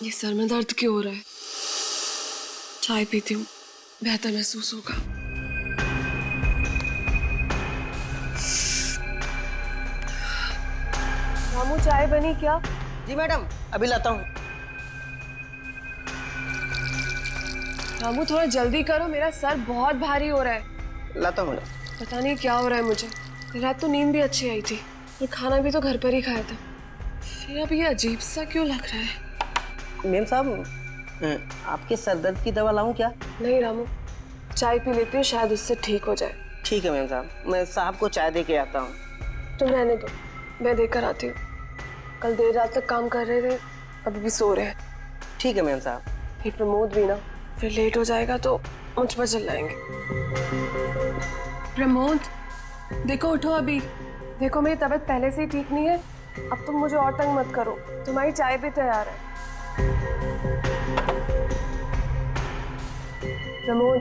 ये सर में दर्द क्यों हो रहा है? चाय पीती हूँ, बेहतर महसूस होगा। रामू, चाय बनी क्या? जी मैडम, अभी लाता हूँ। रामू, थोड़ा जल्दी करो, मेरा सर बहुत भारी हो रहा है। लाता हूँ मैडम। पता नहीं क्या हो रहा है मुझे। रात तो नींद भी अच्छी आई थी और खाना भी तो घर पर ही खाया था, फिर अब ये अजीब सा क्यों लग रहा है? मेम साहब, आपके सर दर्द की दवा लाऊं क्या? नहीं रामू, चाय पी लेती हूँ, शायद उससे ठीक हो जाए। ठीक है मेम साहब, मैं साहब को चाय दे के आता हूँ। तुम रहने दो, मैं देकर आती हूँ। कल देर रात तक काम कर रहे थे, अभी भी सो रहे हैं। ठीक है मेम साहब। फिर प्रमोद भी ना, फिर लेट हो जाएगा तो मुझ पर चिल्लाएंगे। प्रमोद, देखो उठो अभी। देखो मेरी तबीयत पहले से ही ठीक नहीं है, अब तुम मुझे और तंग मत करो। तुम्हारी चाय भी तैयार है। प्रमोद,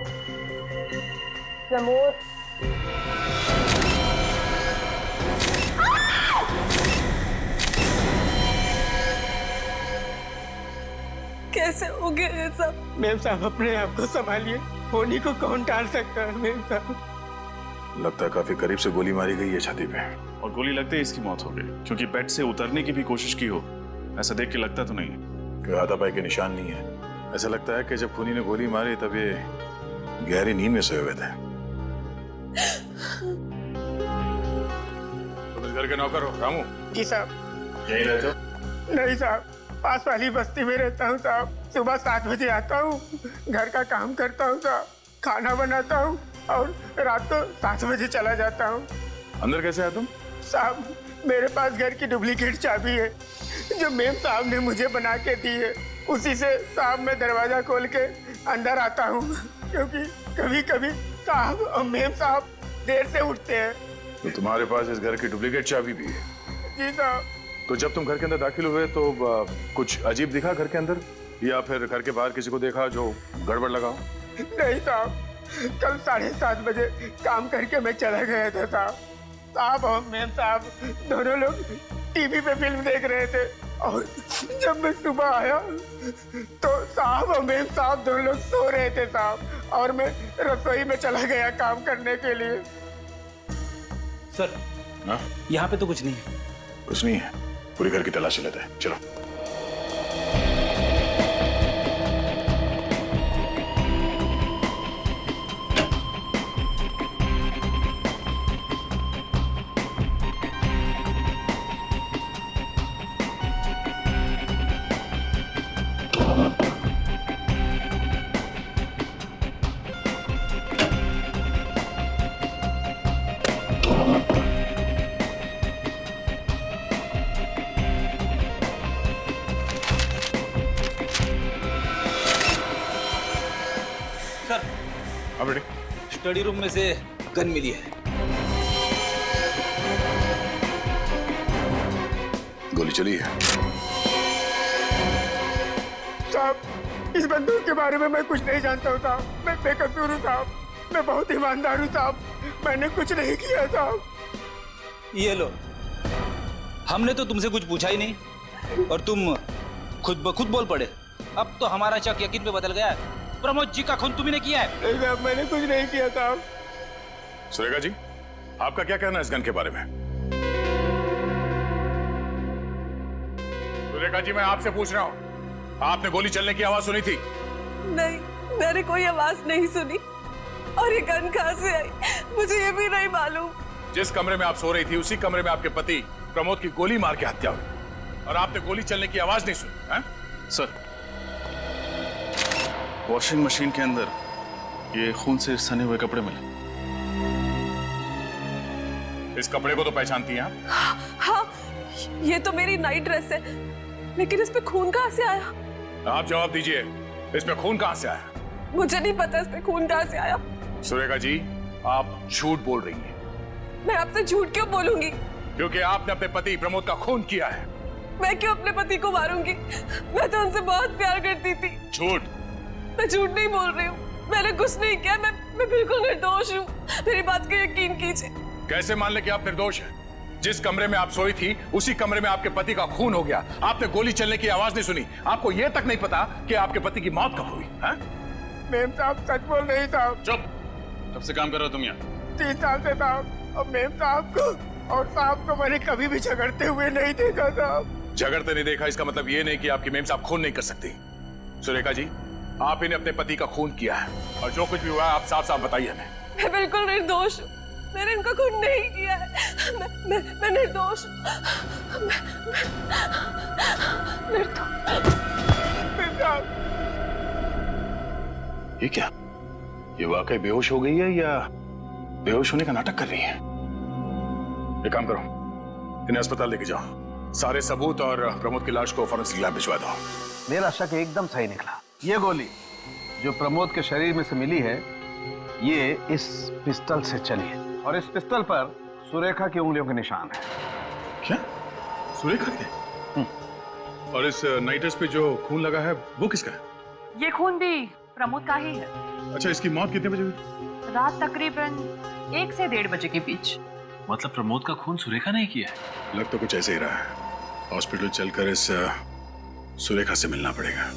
प्रमोद। कैसे हो गया ये सब? मेम साहब, अपने आप को संभालिए, होनी को कौन टाल सकता है मेम साहब। लगता है काफी करीब से गोली मारी गई है छाती पे। और गोली लगते ही इसकी मौत हो गई, क्योंकि बेड से उतरने की भी कोशिश की हो, ऐसा देख के लगता तो नहीं है। कोई हाथापाई के निशान नहीं है। ऐसा लगता है कि जब खूनी ने गोली मारी तब ये गहरी नींद में सोए हुए थे। तुम इस घर के नौकर हो रामू? जी साहब। यहीं रहते हो? नहीं साहब, पास वाली बस्ती में रहता हूँ साहब। सुबह 7 बजे आता हूँ, घर का काम करता हूँ साहब, खाना बनाता हूँ और रात को 7 बजे चला जाता हूँ। अंदर कैसे आया तुम? साहब, मेरे पास घर की डुप्लीकेट चाबी है जो मेम साहब ने मुझे बना के दी है। उसी से साहब मैं दरवाजा खोल के अंदर आता हूँ, क्योंकि कभी कभी साहब और मेम साहब देर से उठते हैं। तो तुम्हारे पास इस घर की डुप्लीकेट चाबी भी है? जी साहब। तो जब तुम घर के अंदर दाखिल हुए तो कुछ अजीब दिखा घर के अंदर, या फिर घर के बाहर किसी को देखा जो गड़बड़ लगा हो? नहीं साहब, कल 7:30 बजे काम करके मैं चला गया था साहब। साहब और मेम साहब दोनों लोग टीवी पे फिल्म देख रहे थे और जब मैं सुबह आया तो साहब और मेम साहब दोनों लोग सो रहे थे साहब, और मैं रसोई में चला गया काम करने के लिए। सर, हाँ? यहाँ पे तो कुछ नहीं है। कुछ नहीं है, पूरी घर की तलाशी लेते हैं, चलो। सर, अब रेडी? स्टडी रूम में से गन मिली है। गोली चली है? साहब, इस बंदूक के बारे में मैं कुछ नहीं जानता हूँ साहब। मैं बेकसूर हूँ साहब, मैं बहुत ईमानदार हूँ साहब, मैंने कुछ नहीं किया साहब। ये लो, हमने तो तुमसे कुछ पूछा ही नहीं और तुम खुद ब खुद बोल पड़े। अब तो हमारा शक यकीन पे बदल गया है। प्रमोद जी का खून तुम्ही ने किया है। नहीं साहब, मैंने कुछ नहीं किया साहब। सुरेखा जी, आपका क्या कहना है इस गन के बारे में? सुरेखा जी, मैं आपसे पूछ रहा हूँ, आपने गोली चलने की आवाज सुनी थी? नहीं, मैंने कोई आवाज नहीं सुनी। और ये गन कहाँ से आई मुझे ये भी नहीं मालूम। जिस कमरे में आप सो रही थी उसी कमरे में आपके पति प्रमोद की गोली मार के हत्या हुई और आपने गोली चलने की आवाज नहीं सुनी है? सर, वॉशिंग मशीन के अंदर ये खून से सने हुए कपड़े मिले। इस कपड़े को तो पहचानती हैं आप? हाँ, ये तो मेरी नाइट ड्रेस है, लेकिन इस पे खून कहाँ से आया? आप जवाब दीजिए, इस पे खून कहां से आया? मुझे नहीं पता इस पे खून कहाँ से आया। सुरेखा जी, आप झूठ बोल रही हैं। मैं आपसे झूठ क्यों बोलूंगी? क्योंकि आपने अपने पति प्रमोद का खून किया है। मैं क्यों अपने पति को मारूंगी? मैं तो उनसे बहुत प्यार करती थी। झूठ। मैं झूठ नहीं बोल रही हूँ, मैंने कुछ नहीं किया। मैं बिल्कुल निर्दोष हूँ, मेरी बात को यकीन कीजिए। कैसे मान ले कि आप निर्दोष हैं? जिस कमरे में आप सोई थी उसी कमरे में आपके पति का खून हो गया। आपने गोली चलने की आवाज नहीं सुनी। आपको यह तक नहीं पता कि आपके पति की मौत कब हुई है? मेम साहब सच बोल रही साहब। चुप। कब से काम कर रहे हो तुम यहाँ? 3 साल से साहब। और मेम साहब को और साहब को मैंने कभी भी झगड़ते हुए नहीं देखा साहब। झगड़ते नहीं देखा इसका मतलब ये नहीं कि आपकी मेम साहब खून नहीं कर सकती। सुरेखा जी, आप इन्हें अपने पति का खून किया है और जो कुछ भी हुआ है आप साफ साफ बताइए हमें। मैं बिल्कुल निर्दोष हूँ। मैंने इनका खून नहीं किया है। मैं निर्दोष हूँ। मेम साहब ये क्या? ये वाकई बेहोश हो गई है या बेहोश होने का नाटक कर रही है? एक काम करो, इन्हें अस्पताल लेके जाओ। सारे सबूत और प्रमोद की लाश को फॉरेंसिक लैब भिजवा दो। मेरा शक एकदम सही निकला। ये गोली जो प्रमोद के शरीर में से मिली है, ये इस पिस्टल से चली है और इस पिस्टल पर सुरेखा की उंगलियों के निशान है। क्या? सुरेखा के? और इस नाइट ड्रेस पे जो खून लगा है वो किसका है? ये खून भी प्रमोद का ही है। अच्छा, इसकी मौत कितने बजे हुई? रात तकरीबन 1 से 1:30 बजे के बीच। मतलब प्रमोद का खून सुरेखा ने किया है? लग तो कुछ ऐसे ही रहा है। हॉस्पिटल चलकर इस सुरेखा से मिलना पड़ेगा।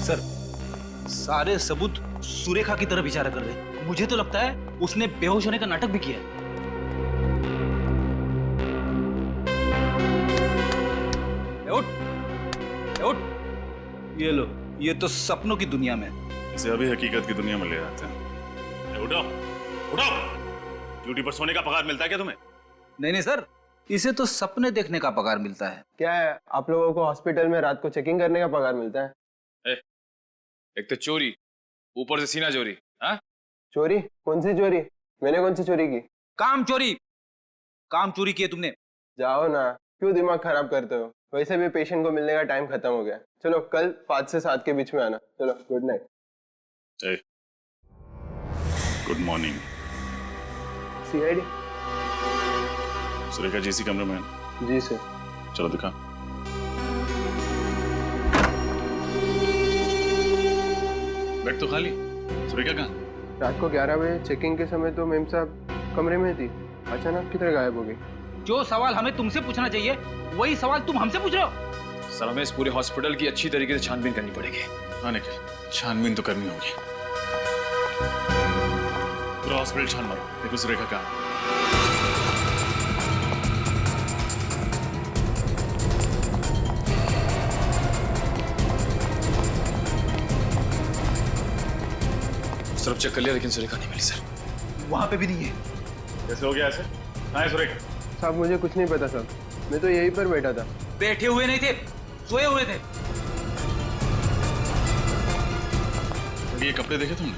सर, सारे सबूत सुरेखा की तरफ इशारा कर रहे हैं। मुझे तो लगता है उसने बेहोश होने का नाटक भी किया है। उठ। ये लो, ये तो सपनों की दुनिया में। इसे अभी हकीकत की दुनिया में ले जाते हैं। उठो, उठो। ड्यूटी पर सोने का पगार मिलता है क्या तुम्हें? नहीं सर, इसे तो सपने देखने का पगार मिलता है। क्या है, आप लोगों को हॉस्पिटल में रात को चेकिंग करने का पगार मिलता है? एक तो चोरी, ऊपर से सीना चोरी। हाँ? चोरी? कौन सी चोरी? मैंने कौन सी चोरी की? काम चोरी की है तुमने। जाओ ना, क्यों दिमाग खराब करते हो? वैसे भी पेशेंट को मिलने का टाइम खत्म हो गया। चलो कल 5 से 7 के बीच में आना। चलो, good night. Good morning. CID? Surekha ji इसी कमरे में है? जी सर। चलो दिखा। बेड तो खाली। सुरेखा कहाँ? रात को 11 बजे चेकिंग के समय तो मेम साहब कमरे में थी। अचानक किधर गायब हो गई? जो सवाल हमें तुमसे पूछना चाहिए वही सवाल तुम हमसे पूछ रहे हो। सर, हमें इस पूरे हॉस्पिटल की अच्छी तरीके से छानबीन करनी पड़ेगी। हाँ निखिल, छानबीन तो करनी होगी। पूरा हॉस्पिटल छान मारो, देखो सुरेखा कहाँ। सब चेक कर लिया लेकिन सुरेखा नहीं मिली सर। वहां पे भी नहीं है। कैसे हो गया ऐसे? हाँ है सुरेखा? साहब मुझे कुछ नहीं पता साहब, मैं तो यहीं पर बैठा था। बैठे हुए नहीं थे, सोए हुए थे। ये कपड़े देखे तुमने?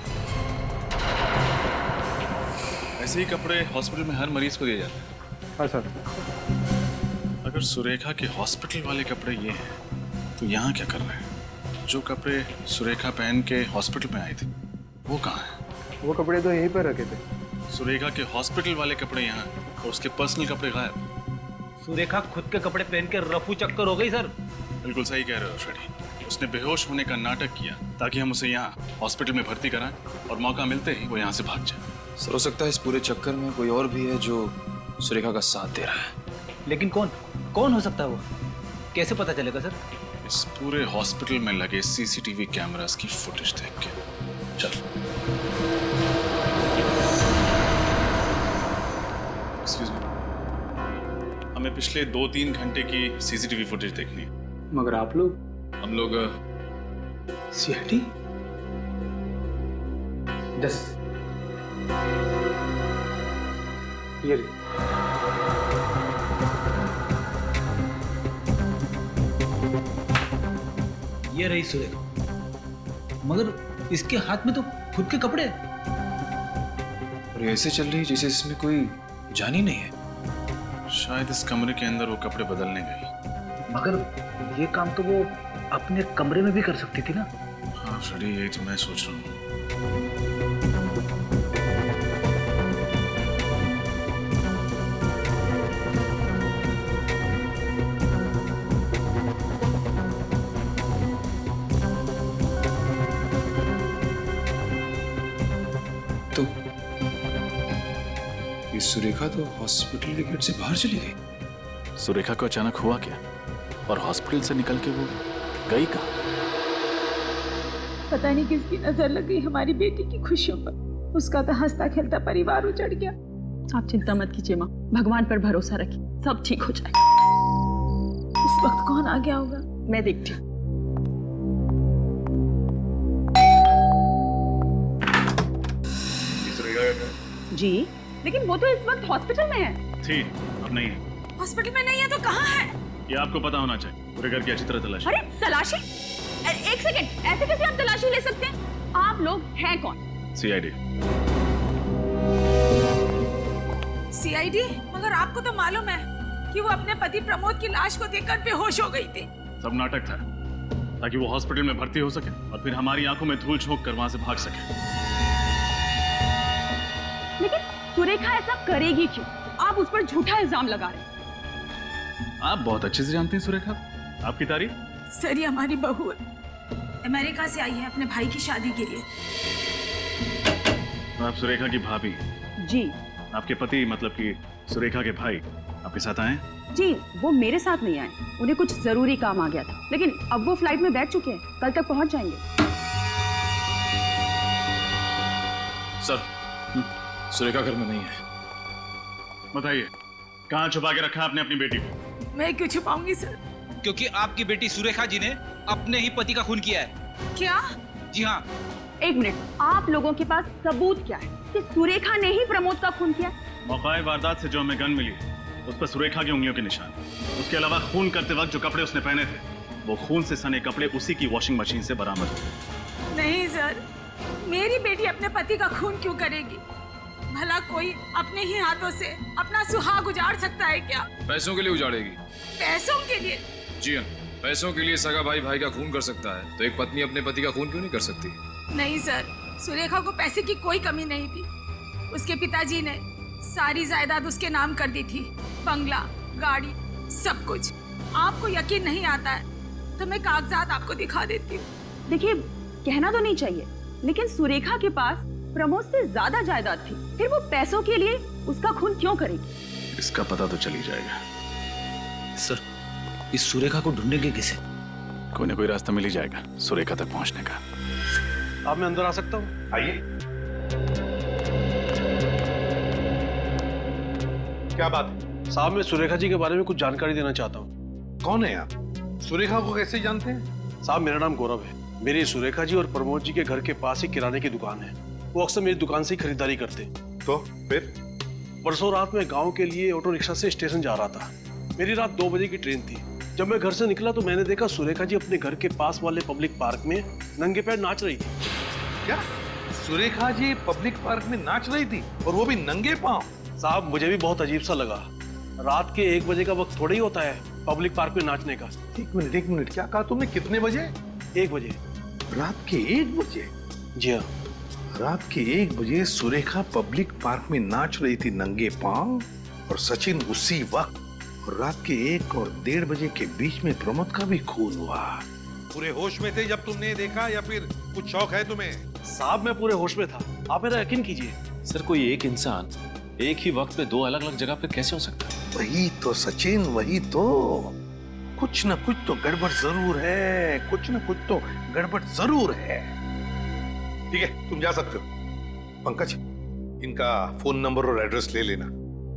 ऐसे ही कपड़े हॉस्पिटल में हर मरीज को दिए जाते हैं। हाँ सर। अगर सुरेखा के हॉस्पिटल वाले कपड़े ये हैं तो यहाँ क्या कर रहे हैं? जो कपड़े सुरेखा पहन के हॉस्पिटल में आई थी वो कहाँ है? वो कपड़े तो यहीं पर रखे थे। सुरेखा के हॉस्पिटल वाले कपड़े यहाँ और उसके पर्सनल कपड़े गायब। सुरेखा खुद के कपड़े पहन के रफू चक्कर हो गई सर। बिल्कुल सही कह रहे हो फ्रेडी। उसने बेहोश होने का नाटक किया ताकि हम उसे यहाँ हॉस्पिटल में भर्ती कराएं और मौका मिलते ही वो यहाँ से भाग जाए। सर, हो सकता है इस पूरे चक्कर में कोई और भी है जो सुरेखा का साथ दे रहा है। लेकिन कौन हो सकता है वो? कैसे पता चलेगा सर? इस पूरे हॉस्पिटल में लगे सीसीटीवी कैमरास की फुटेज देख के। चल। एक्सक्यूज मी, हमें पिछले 2-3 घंटे की सीसीटीवी फुटेज देखनी है। मगर आप लोग? हम लोग सीआईडी? 10 ये रही सुरेखा, मगर इसके हाथ में तो खुद के कपड़े। और ये ऐसे चल रही है जैसे इसमें कोई जान ही नहीं है। शायद इस कमरे के अंदर वो कपड़े बदलने गई। मगर ये काम तो वो अपने कमरे में भी कर सकती थी ना। हाँ फ्रेडी, यही तो मैं सोच रहा हूँ। ये सुरेखा तो हॉस्पिटल के गेट से बाहर चली गई। सुरेखा को अचानक हुआ क्या, और हॉस्पिटल से निकल के वो गई कहाँ? पता नहीं किसकी नजर लग गई हमारी बेटी की खुशियों पर। उसका तो हंसता खेलता परिवार उजड़ गया। आप चिंता मत कीजिए माँ, भगवान पर भरोसा रखिए, सब ठीक हो जाएगा। उस वक्त कौन आ गया होगा, मैं देखती हूँ। जी, लेकिन वो तो इस वक्त हॉस्पिटल में है। थी, अब नहीं है। हॉस्पिटल में नहीं है तो कहाँ है? ये आपको पता होना चाहिए। पूरे घर की अच्छी तरह तलाशी। अरे तलाशी? एक सेकंड, ऐसे कैसे आप तलाशी ले सकते हैं? आप लोग हैं कौन? CID। CID? मगर आपको तो मालूम है कि वो अपने पति प्रमोद की लाश को देखकर बेहोश हो गई थी। सब नाटक था, ताकि वो हॉस्पिटल में भर्ती हो सके और फिर हमारी आंखों में धूल झोंक कर वहां से भाग सके। लेकिन सुरेखा ऐसा करेगी क्यों? आप उस पर झूठा इल्जाम लगा रहे हैं। आप बहुत अच्छे से जानती हैं सुरेखा, आपकी तारीफ। सर, ये हमारी बहू अमेरिका से आई है अपने भाई की शादी के लिए। आप सुरेखा की भाभी? जी। आपके पति मतलब कि सुरेखा के भाई आपके साथ आए? जी, वो मेरे साथ नहीं आए, उन्हें कुछ जरूरी काम आ गया था, लेकिन अब वो फ्लाइट में बैठ चुके हैं, कल तक पहुंच जाएंगे। सर, सुरेखा घर में नहीं है। बताइए, कहाँ छुपा के रखा आपने अपनी बेटी को? मैं क्यों छुपाऊंगी सर? क्योंकि आपकी बेटी सुरेखा जी ने अपने ही पति का खून किया है। क्या? जी हाँ। एक मिनट, आप लोगों के पास सबूत क्या है कि सुरेखा ने ही प्रमोद का खून किया? मौकाए वारदात से जो हमें गन मिली है, उस पर सुरेखा की उंगलियों के निशान। उसके अलावा खून करते वक्त जो कपड़े उसने पहने थे, वो खून से सने कपड़े उसी की वॉशिंग मशीन से बरामद हुए। नहीं सर, मेरी बेटी अपने पति का खून क्यों करेगी? भला कोई अपने ही हाथों से अपना सुहाग उजाड़ सकता है क्या? पैसों के लिए उजाड़ेगी। पैसों के लिए? जी हाँ, पैसों के लिए सगा भाई भाई का खून कर सकता है, तो एक पत्नी अपने पति का खून क्यों नहीं कर सकती? नहीं सर, सुरेखा को पैसे की कोई कमी नहीं थी। उसके पिताजी ने सारी जायदाद उसके नाम कर दी थी, बंगला, गाड़ी, सब कुछ। आपको यकीन नहीं आता है तो मैं कागजात आपको दिखा देती हूँ। देखिए, कहना तो नहीं चाहिए, लेकिन सुरेखा के पास प्रमोद से ज्यादा जायदाद थी, फिर वो पैसों के लिए उसका खून क्यों करेगी? इसका पता तो चल ही जाएगा। सर, इस सुरेखा को ढूंढेंगे कैसे? कोई ना कोई रास्ता मिल ही जाएगा सुरेखा तक पहुंचने का। अब मैं अंदर आ सकता हूँ? आइए। क्या बात है? साहब, मैं सुरेखा जी के बारे में कुछ जानकारी देना चाहता हूँ। कौन है आप? सुरेखा को कैसे जानते हैं? साहब, मेरा नाम गौरव है। मेरी सुरेखा जी और प्रमोद जी के घर के पास ही किराने की दुकान है। वो अक्सर मेरी दुकान से ही खरीदारी करते। तो फिर? परसों रात में गांव के लिए ऑटो रिक्शा से स्टेशन जा रहा था। मेरी रात 2 बजे की ट्रेन थी। जब मैं घर से निकला तो मैंने देखा सुरेखा जी अपने घर के पास वाले पब्लिक पार्क में नंगे पैर नाच रही थी। क्या सुरेखा जी पब्लिक पार्क में नाच रही थी, और वो भी नंगे पांव? साहब, मुझे भी बहुत अजीब सा लगा। रात के 1 बजे का वक्त थोड़ा ही होता है पब्लिक पार्क में नाचने का। एक मिनट, क्या कहा तुमने? कितने बजे? 1 बजे। रात के 1 बजे? जी हाँ। रात के 1 बजे सुरेखा पब्लिक पार्क में नाच रही थी नंगे पांव, और सचिन उसी वक्त। और रात के 1 और 1:30 बजे के बीच में प्रमोद का भी खून हुआ। पूरे होश में थे जब तुमने देखा, या फिर कुछ शौक है तुम्हें? साहब, मैं पूरे होश में था, आप मेरा यकीन कीजिए। सर, कोई एक इंसान एक ही वक्त पे 2 अलग अलग जगह पे कैसे हो सकता है? वही तो सचिन, वही तो। कुछ न कुछ तो गड़बड़ जरूर है, कुछ न कुछ तो गड़बड़ जरूर है। ठीक है, तुम जा सकते हो। पंकज, इनका फोन नंबर और एड्रेस ले लेना,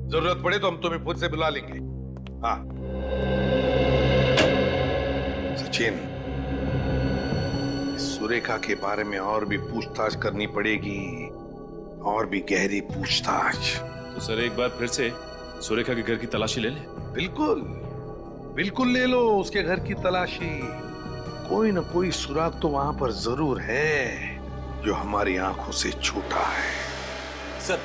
जरूरत पड़े तो हम तुम्हें खुद से बुला लेंगे। हाँ सचिन, सुरेखा के बारे में और भी पूछताछ करनी पड़ेगी, और भी गहरी पूछताछ। तो सर, एक बार फिर से सुरेखा के घर की तलाशी ले लें? बिल्कुल बिल्कुल, ले लो उसके घर की तलाशी। कोई न कोई सुराग तो वहां पर जरूर है जो हमारी आंखों से छूटा है। सर,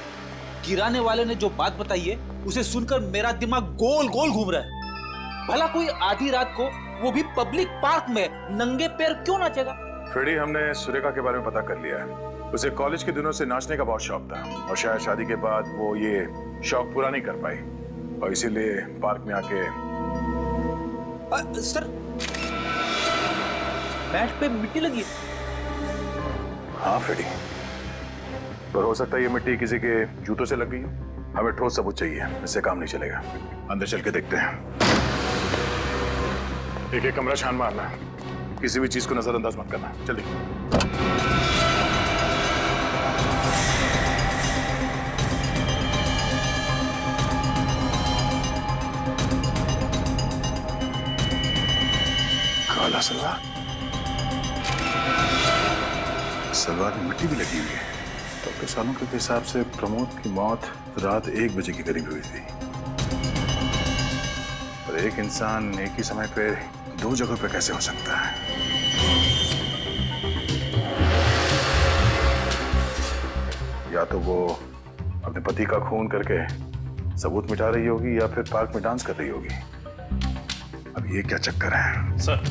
किराने वाले ने जो बात बताई है उसे सुनकर मेरा दिमाग गोल गोल घूम रहा है। भला कोई आधी रात को, वो भी पब्लिक पार्क में, नंगे पैर क्यों नाचेगा? फ्रेडी, हमने सुरेखा के बारे में पता कर लिया है। उसे कॉलेज के दिनों से नाचने का बहुत शौक था, और शायद शादी के बाद वो ये शौक पूरा नहीं कर पाई, और इसीलिए पार्क में आके सर, पैर पे मिट्टी लगी। हाँ फ्रेडी, पर हो सकता है ये मिट्टी किसी के जूतों से लग गई हो। हमें ठोस सबूत चाहिए, इससे काम नहीं चलेगा। अंदर चल के देखते हैं। एक एक कमरा छान मारना, किसी भी चीज को नजरअंदाज मत करना। जल्दी। काला सलवार, सलवार में मिट्टी भी लगी हुई है। डॉक्टर सालुंके के हिसाब से प्रमोद की मौत रात 1 बजे के करीब हुई थी। और एक इंसान एक ही समय पे 2 जगहों पे कैसे हो सकता है? या तो वो अपने पति का खून करके सबूत मिटा रही होगी, या फिर पार्क में डांस कर रही होगी। अब ये क्या चक्कर है? सर,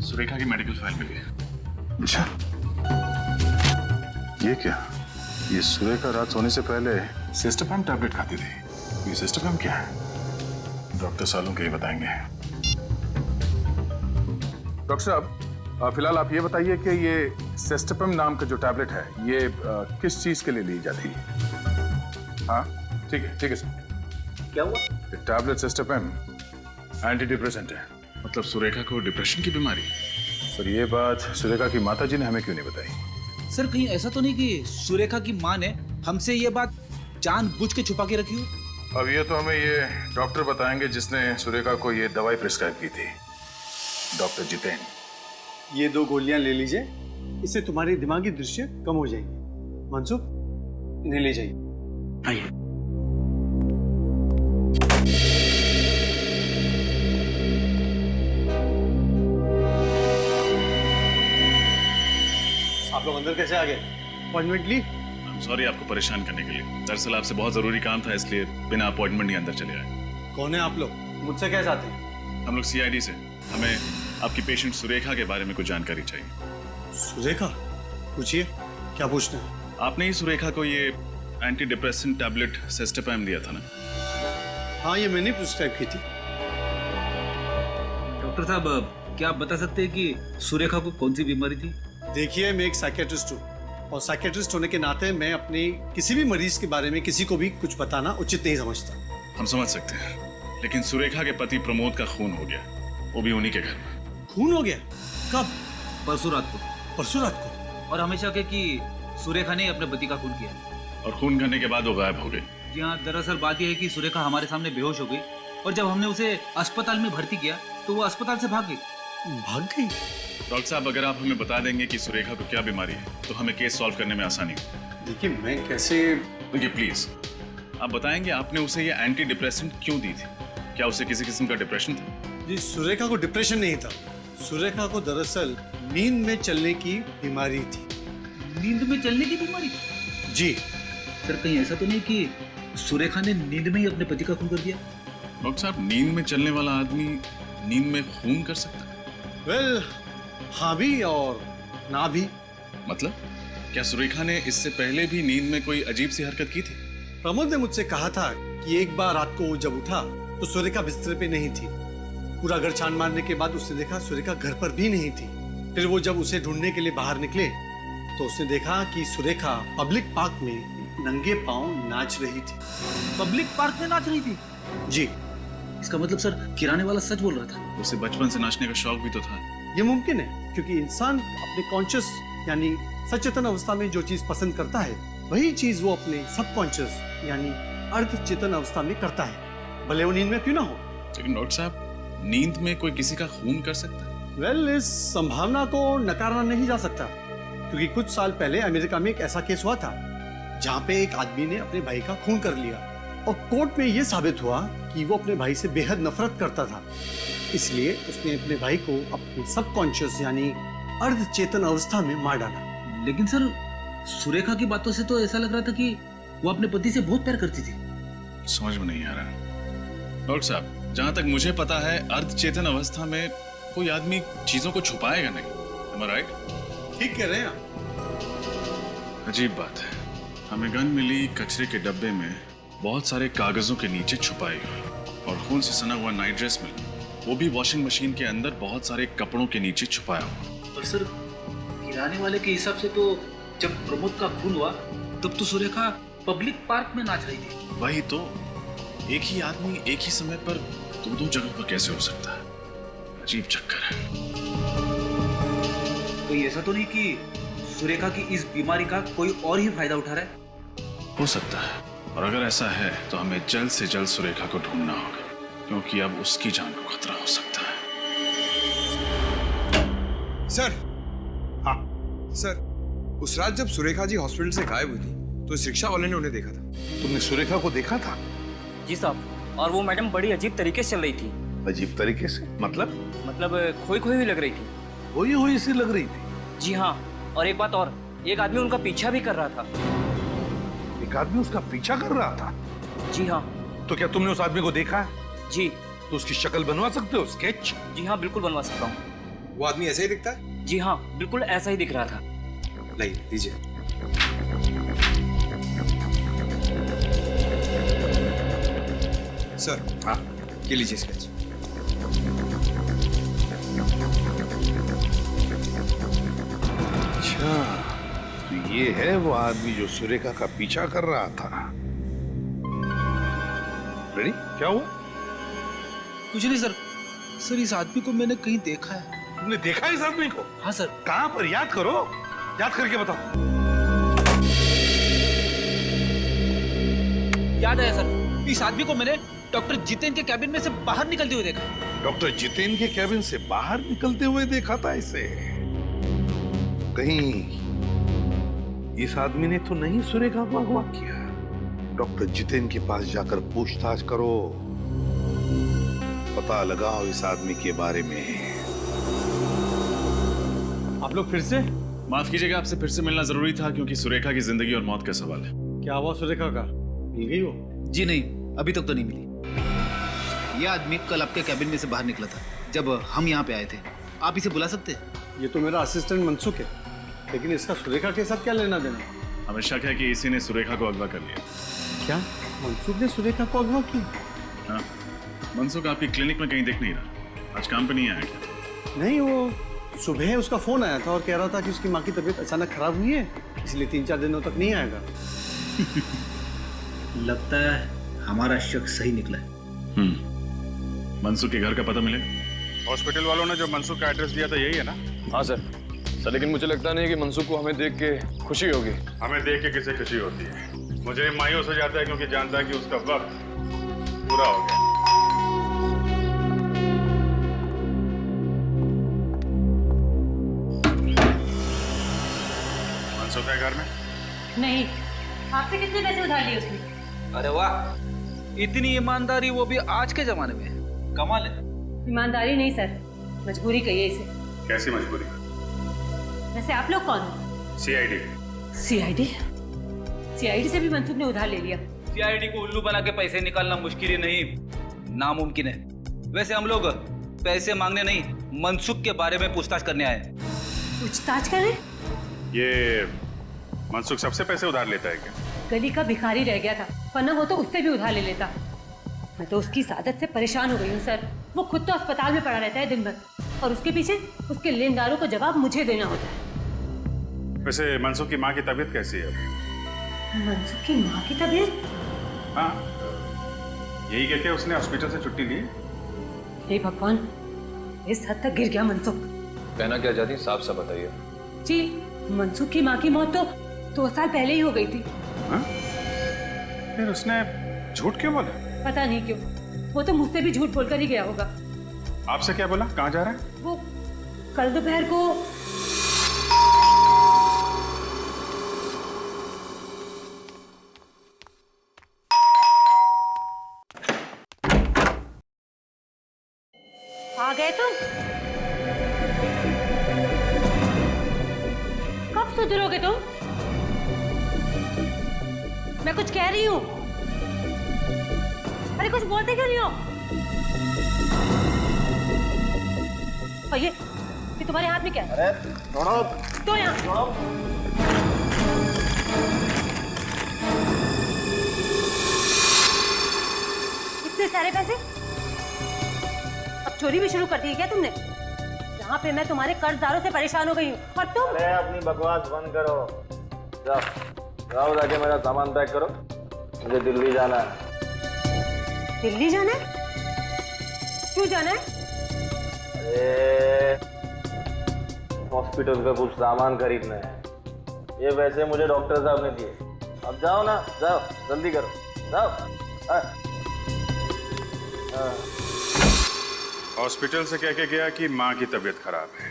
सुरेखा की मेडिकल फाइल मिली है। अच्छा, ये क्या? ये सुरेखा रात सोने से पहले सिस्टोपैम टैबलेट खाती थी। ये सिस्टोपैम क्या है? डॉक्टर सालुंके ही बताएंगे। डॉक्टर साहब, फिलहाल आप ये बताइए कि ये सिस्टोपैम नाम का जो टैबलेट है, ये किस चीज के लिए ली जाती है? हाँ, ठीक है सर। क्या हुआ? ये टैबलेट सिस्टोपैम एंटी डिप्रेसेंट है। मतलब सुरेखा को डिप्रेशन की बीमारी? पर ये बात सुरेखा की माताजी ने हमें क्यों नहीं बताई? सर कहीं ऐसा तो नहीं कि सुरेखा की माँ ने हमसे ये बात जानबूझ के छुपा के रखी हो? अब ये तो हमें ये डॉक्टर बताएंगे जिसने सुरेखा को ये दवाई प्रिस्क्राइब की थी, डॉक्टर जितेन। ये 2 गोलियां ले लीजिए, इससे तुम्हारी दिमागी दृश्य कम हो जाएगी। मनसुख, इन्हें ले जाइए। आइए। आप लोग अंदर कैसे आ गए? अपॉइंटमेंट ली? सॉरी आपको परेशान करने के लिए। दरअसल आपसे बहुत जरूरी काम था, इसलिए बिना अपॉइंटमेंट ही अंदर चले आए। कौन है आप लोग? मुझसे क्या चाहते हैं? हम लोग CID से। हमें आपकी पेशेंट सुरेखा के बारे में कुछ जानकारी चाहिए। सुरेखा? पूछिए, क्या पूछना है? आपने ही सुरेखा को ये एंटी डिप्रेसेंट टैबलेट सिस्टोपैम दिया था ना? हाँ, ये मैंने प्रिस्क्राइब की थी। डॉक्टर साहब, क्या आप बता सकते हैं कि सुरेखा को कौन सी बीमारी थी? देखिए, मैं एक साइकियाट्रिस्ट हूँ, और साइकियाट्रिस्ट होने के नाते मैं अपने किसी भी मरीज के बारे में किसी को भी कुछ बताना उचित नहीं समझता। हम समझ सकते हैं, लेकिन सुरेखा के पति प्रमोद का खून हो गया, वो भी उन्हीं के घर में। खून हो गया? कब? परसों रात को। परसों रात को? और हमेशा के कि सुरेखा ने अपने पति का खून किया, और खून करने के बाद वो गायब हो गई। जी हाँ, दरअसल बात यह है कि सुरेखा हमारे सामने बेहोश हो गई, और जब हमने उसे अस्पताल में भर्ती किया तो वो अस्पताल से भाग गई। भाग गई? डॉक्टर साहब, अगर आप हमें बता देंगे कि सुरेखा को क्या बीमारी है तो हमें केस सॉल्व करने में आसानी हो। देखिए, मैं कैसे? देखिए प्लीज, आप बताएंगे आपने उसे ये एंटी डिप्रेसेंट क्यों दी थी? क्या उसे किसी किस्म का डिप्रेशन था? जी, सुरेखा को डिप्रेशन नहीं था। सुरेखा को दरअसल नींद में चलने की बीमारी थी। नींद में चलने की बीमारी? जी। सर कहीं ऐसा तो नहीं कि सुरेखा ने नींद में ही अपने पति का खून कर दिया? डॉक्टर साहब, नींद में चलने वाला आदमी नींद में खून कर सकता है? वेल, हाँ भी और ना भी। मतलब क्या सुरेखा ने इससे पहले भी नींद में कोई अजीब सी हरकत की थी? प्रमोद ने मुझसे कहा था कि एक बार रात को वो जब उठा तो सुरेखा बिस्तर पे नहीं थी। पूरा घर छान मारने के बाद उसने देखा सुरेखा घर पर भी नहीं थी। फिर वो जब उसे ढूंढने के लिए बाहर निकले तो उसने देखा कि सुरेखा पब्लिक पार्क में नंगे पांव नाच रही थी। पब्लिक पार्क में नाच रही थी? जी। इसका मतलब सर किराने वाला सच बोल रहा था। उसे बचपन से नाचने का शौक भी तो था। ये मुमकिन है, क्योंकि इंसान अपने कॉन्शियस यानी सचेतन अवस्था में जो चीज पसंद करता है वही चीज वो अपने सबकॉन्शियस यानी अर्धचेतन अवस्था में करता है, भले वो नींद में क्यों ना हो। लेकिन डॉक्टर साहब, नींद में कोई किसी का खून कर सकता है? वेल, इस संभावना को नकारना नहीं जा सकता, क्योंकि कुछ साल पहले अमेरिका में एक ऐसा केस हुआ था जहाँ पे एक आदमी ने अपने भाई का खून कर लिया, और कोर्ट में ये साबित हुआ कि वो अपने भाई से बेहद नफरत करता था। इसलिए उसने अपने भाई को अपने सबकॉन्शियस यानी अर्धचेतन अवस्था में मार डाला। लेकिन सर, सुरेखा की बातों से तो ऐसा लग रहा था कि वो अपने पति से बहुत प्यार करती थी। समझ में नहीं आ रहा। डॉक्टर साहब, जहां तक मुझे पता है अर्धचेतन अवस्था में कोई आदमी चीजों को छुपाएगा नहीं। Am I right? ठीक कह रहे हैं आप। अजीब बात है, हमें गन मिली कचरे के डब्बे में बहुत सारे कागजों के नीचे छुपाई हुई, और खून से सना हुआ नाइट ड्रेस मिला, वो भी वॉशिंग मशीन के अंदर बहुत सारे कपड़ों के नीचे छुपाया हुआ। और सर किराने वाले के हिसाब से तो जब प्रमोद का खून हुआ तब तो सुरेखा पब्लिक पार्क में नाच रही थी। वही तो, एक ही आदमी एक ही समय पर दो जगह पर कैसे हो सकता है? अजीब चक्कर है। कोई ऐसा तो नहीं कि सुरेखा की इस बीमारी का कोई और ही फायदा उठा रहा है? हो सकता है, और अगर ऐसा है तो हमें जल्द से जल्द सुरेखा को ढूंढना होगा, क्योंकि अब उसकी जान को खतरा हो सकता है। सर। हाँ सर, उस रात जब सुरेखा जी हॉस्पिटल से गायब हुई थी तो इस रिक्शा वाले ने उन्हें देखा था। तुमने सुरेखा को देखा था? जी साहब, और वो मैडम बड़ी अजीब तरीके से चल रही थी। अजीब तरीके से मतलब खोई खोई भी लग रही थी। खोई हुई सी लग रही थी? जी हाँ, और एक बात और, एक आदमी उनका पीछा भी कर रहा था। एक आदमी उसका पीछा कर रहा था? जी हाँ। तो क्या तुमने उस आदमी को देखा है? जी। तो उसकी शक्ल बनवा सकते हो, स्केच? जी हाँ, बिल्कुल बनवा सकता हूँ। वो आदमी ऐसे ही दिखता है? जी हाँ, बिल्कुल ऐसा ही दिख रहा था। नहीं, दीजिए। सर, हाँ, ये लीजिए स्केच। अच्छा, तो ये है वो आदमी जो सुरेखा का पीछा कर रहा था। रेडी? क्या हुआ? कुछ नहीं सर। सर, इस आदमी को मैंने कहीं देखा है। तुमने देखा इस आदमी को? हाँ सर। कहाँ पर? याद करो, याद करके बताओ। याद आया सर, इस आदमी को मैंने डॉक्टर जितेन के कैबिन में से बाहर निकलते हुए देखा। डॉक्टर जितेन के कैबिन से बाहर निकलते हुए देखा था इसे? कहीं इस आदमी ने तो नहीं सुरेखा को अगवा किया? डॉक्टर जितेन के पास जाकर पूछताछ करो, पता लगाओ इस आदमी के बारे में। आप लोग फिर से? माफ कीजिएगा, आपसे फिर से मिलना जरूरी था, क्योंकि सुरेखा की जिंदगी और मौत का सवाल है। क्या हुआ सुरेखा का? मिल गई वो? जी नहीं, अभी तक तो नहीं मिली। ये आदमी कल आपके कैबिन में से बाहर निकला था जब हम यहाँ पे आए थे। आप इसे बुला सकते हैं? ये तो मेरा असिस्टेंट मनसुख है, लेकिन इसका सुरेखा के साथ क्या लेना देना? हमें शक है कि इसी ने सुरेखा को अगवा कर लिया। क्या मनसुख ने सुरेखा को अगवा किया? हाँ, मनसुख आपकी क्लिनिक में कहीं दिख नहीं रहा। आज काम पे नहीं आया क्या? नहीं, वो सुबह उसका फोन आया था और कह रहा था कि उसकी माँ की तबीयत अचानक खराब हुई है, इसलिए 3-4 दिनों तक नहीं आएगा। लगता है हमारा शक सही निकला है। मनसुख के घर का पता मिलेगा? हॉस्पिटल वालों ने जो मनसुख का एड्रेस दिया था यही है ना? हाँ सर, लेकिन मुझे लगता नहीं कि मनसुख को हमें देख के खुशी होगी। हमें देख के किसे खुशी होती है? मुझे मायूस हो जाता है, क्योंकि जानता है कि उसका वक्त पूरा हो गया। मनसुख है घर में? नहीं, आपसे कितने पैसे उधार लिए उसने? अरे वाह, इतनी ईमानदारी, वो भी आज के जमाने में। कमाल है। ईमानदारी नहीं सर, मजबूरी कहिए इसे। कैसी मजबूरी? वैसे आप लोग कौन हो? सीआईडी। सीआईडी? सीआईडी से भी मनसुख ने उधार ले लिया। सीआईडी को उल्लू बना के पैसे निकालना मुश्किल ही नहीं, नामुमकिन है। वैसे हम लोग पैसे मांगने नहीं, मनसुख के बारे में पूछताछ करने आए। पूछताछ करें? ये मनसुख सबसे पैसे उधार लेता है क्या? गली का भिखारी रह गया था, वरना वो तो उससे भी उधार ले लेता। मैं तो उसकी आदत से परेशान हो गई हूँ सर। वो खुद तो अस्पताल में पड़ा रहता है दिन भर, और उसके पीछे उसके लेनदारों को जवाब मुझे देना होता है। वैसे मनसुख की माँ की तबीयत कैसी है? मनसुख की माँ की तबीयत? हाँ, यही कहते उसने हॉस्पिटल से छुट्टी ली। हे भगवान, इस हद तक गिर गया मनसुख। कहना क्या चाहती, साफ साफ बताइए। जी, मनसुख की माँ की मौत तो 2 साल पहले ही हो गई थी। हाँ? फिर उसने झूठ क्यों बोला? पता नहीं क्यों, वो तो मुझसे भी झूठ बोलकर ही गया होगा। आपसे क्या बोला? कहाँ जा रहा है? वो कल दोपहर को आ गए तुम? कब सुधरोगे तुम? मैं कुछ कह रही हूँ। अरे कुछ बोलते क्यों नहीं हो? और ये तुम्हारे हाथ में क्या है? अरे छोड़ो। तो यहाँ इतने सारे पैसे? अब चोरी भी शुरू कर दी है क्या तुमने? यहाँ पे मैं तुम्हारे कर्जदारों से परेशान हो गई हूँ, और तुम? अरे अपनी बकवास बंद करो। जाओ जाओ जाके मेरा सामान पैक करो, मुझे दिल्ली जाना है। दिल्ली जाना है? क्यों जाना है? अरे हॉस्पिटल का कुछ सामान खरीदना है। ये वैसे मुझे डॉक्टर साहब ने दिए। अब जाओ ना, जाओ जल्दी करो, जाओ। हॉस्पिटल से कह के गया कि माँ की तबीयत खराब है,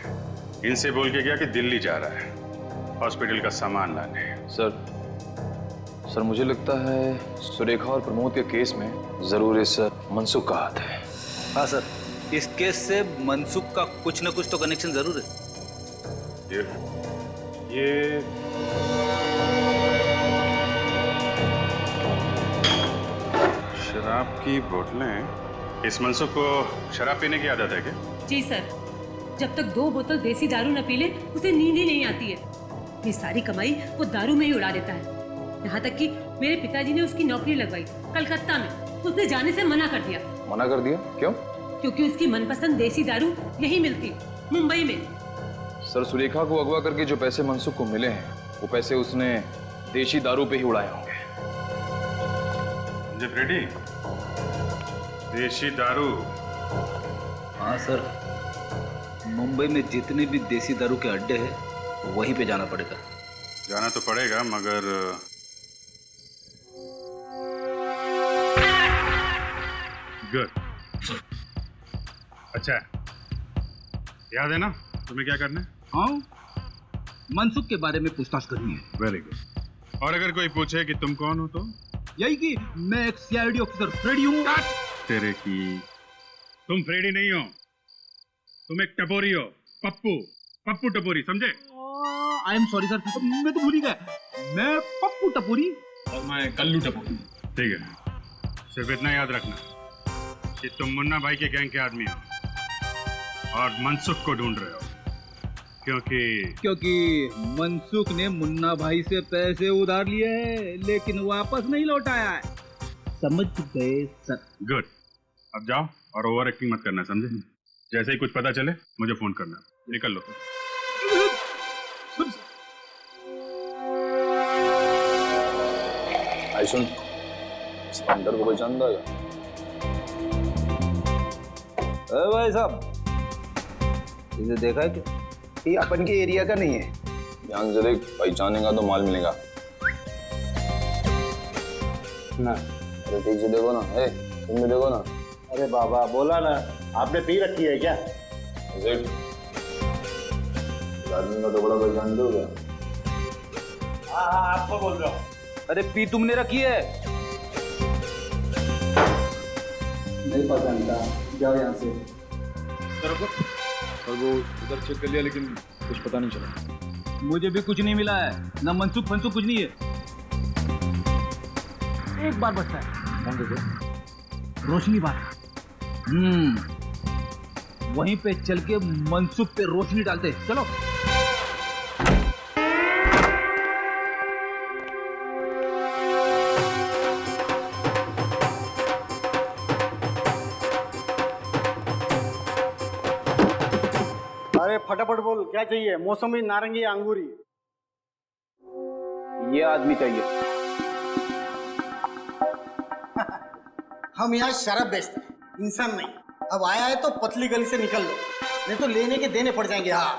इनसे बोल के गया कि दिल्ली जा रहा है हॉस्पिटल का सामान लाने। सर मुझे लगता है सुरेखा और प्रमोद के केस में जरूर इस मनसुख का हाथ है। हाँ सर, इस केस से मनसुख का कुछ न कुछ तो कनेक्शन जरूर है। ये शराब की बोतलें, इस मनसुख को शराब पीने की आदत है क्या? जी सर, जब तक 2 बोतल देसी दारू न पी ले उसे नींद ही नहीं आती है। ये सारी कमाई वो दारू में ही उड़ा देता है। यहाँ तक कि मेरे पिताजी ने उसकी नौकरी लगवाई कलकत्ता में, उसने जाने से मना कर दिया। मना कर दिया? क्यों? क्योंकि उसकी मनपसंद देसी दारू यही मिलती, मुंबई में। सर सुरेखा को अगवा करके जो पैसे मनसुख को मिले हैं वो पैसे उसने देशी दारू पे ही उड़ाए होंगे। रेडी? देशी दारू? हाँ सर, मुंबई में जितने भी देसी दारू के अड्डे हैं वहीं पे जाना पड़ेगा। जाना तो पड़ेगा, मगर गुड। अच्छा, याद है ना तुम्हें क्या करना है? हाँ, मनसुख के बारे में पूछताछ करनी है। Very good. और अगर कोई पूछे कि तुम कौन हो तो यही कि मैं एक सीआईडी ऑफिसर फ्रेडी हूँ। तेरे की, तुम फ्रेडी नहीं हो, तुम एक टपोरी हो, पप्पू टपोरी, समझे? आई एम सॉरी सर, मैं तो भूल ही गया, मैं पप्पू टपोरी और मैं कल्लू टपोरी। ठीक है, सिर्फ इतना याद रखना कि तुम मुन्ना भाई के गैंग के आदमी हो और मनसुख को ढूंढ रहे हो, क्योंकि मनसुख ने मुन्ना भाई से पैसे उधार लिए हैं लेकिन वापस नहीं लौटाया है। समझ गए सर? गुड। अब जाओ और ओवर एक्टिंग मत करना, समझे? जैसे ही कुछ पता चले मुझे फोन करना। निकल लो। आई सुन, स्पंदर को पहचानता है? भाई साहब, इसे देखा है क्या? ये अपन के एरिया का नहीं है। ध्यान से देख, पहचानेगा तो माल मिलेगा ना। अरे ठीक से देखो ना, तुम भी देखो ना। अरे बाबा, बोला ना, आपने पी रखी है क्या? आदमी का टुकड़ा पहचान दो क्या? हाँ, आपको बोल रहा हूँ। अरे पी तुमने रखी है? नहीं पहचानता, जाओ यहाँ से। और वो उधर चेक कर लिया लेकिन कुछ पता नहीं चला। मुझे भी कुछ नहीं मिला है, ना मनसुख फंसुख कुछ नहीं है। एक बार बचता है। कौन से? रोशनी बात। वहीं पे चल के मनसुख पे रोशनी डालते। चलो। अरे फटाफट बोल, क्या चाहिए? मौसमी, नारंगी, अंगूरी? ये आदमी चाहिए। हम यहाँ शराब बेचते हैं, इंसान नहीं। अब आया है तो पतली गली से निकल लो, नहीं तो लेने के देने पड़ जाएंगे। हाँ।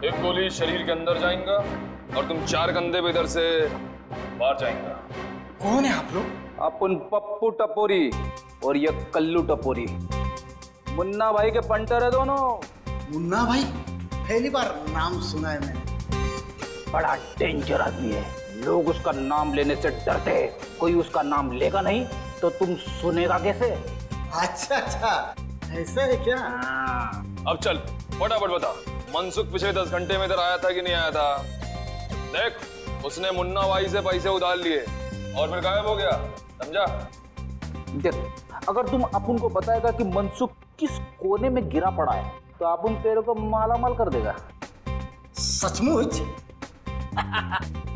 एक गोली शरीर के अंदर जाएगा और तुम 4 कंधे पे इधर से बाहर जाएगा। कौन है आप लोग? अपन पप्पू टपोरी और ये कल्लू टपोरी, मुन्ना भाई के पंटर है दोनों। मुन्ना भाई? पहली बार नाम सुना है मैंने। बड़ा डेंजर आदमी है, लोग उसका नाम लेने से डरते हैं। कोई उसका नाम लेगा नहीं तो तुम सुनेगा कैसे? अच्छा अच्छा, ऐसा है क्या? अब चल फटाफट बता, मनसुख पिछले 10 घंटे में इधर आया था कि नहीं आया था? देख, उसने मुन्ना भाई से पैसे उधार लिए और फिर गायब हो गया, समझा? देख, अगर तुम अपन को बताएगा कि मनसुख किस कोने में गिरा पड़ा है तो अपन तेरे को मालामाल कर देगा। सचमुच?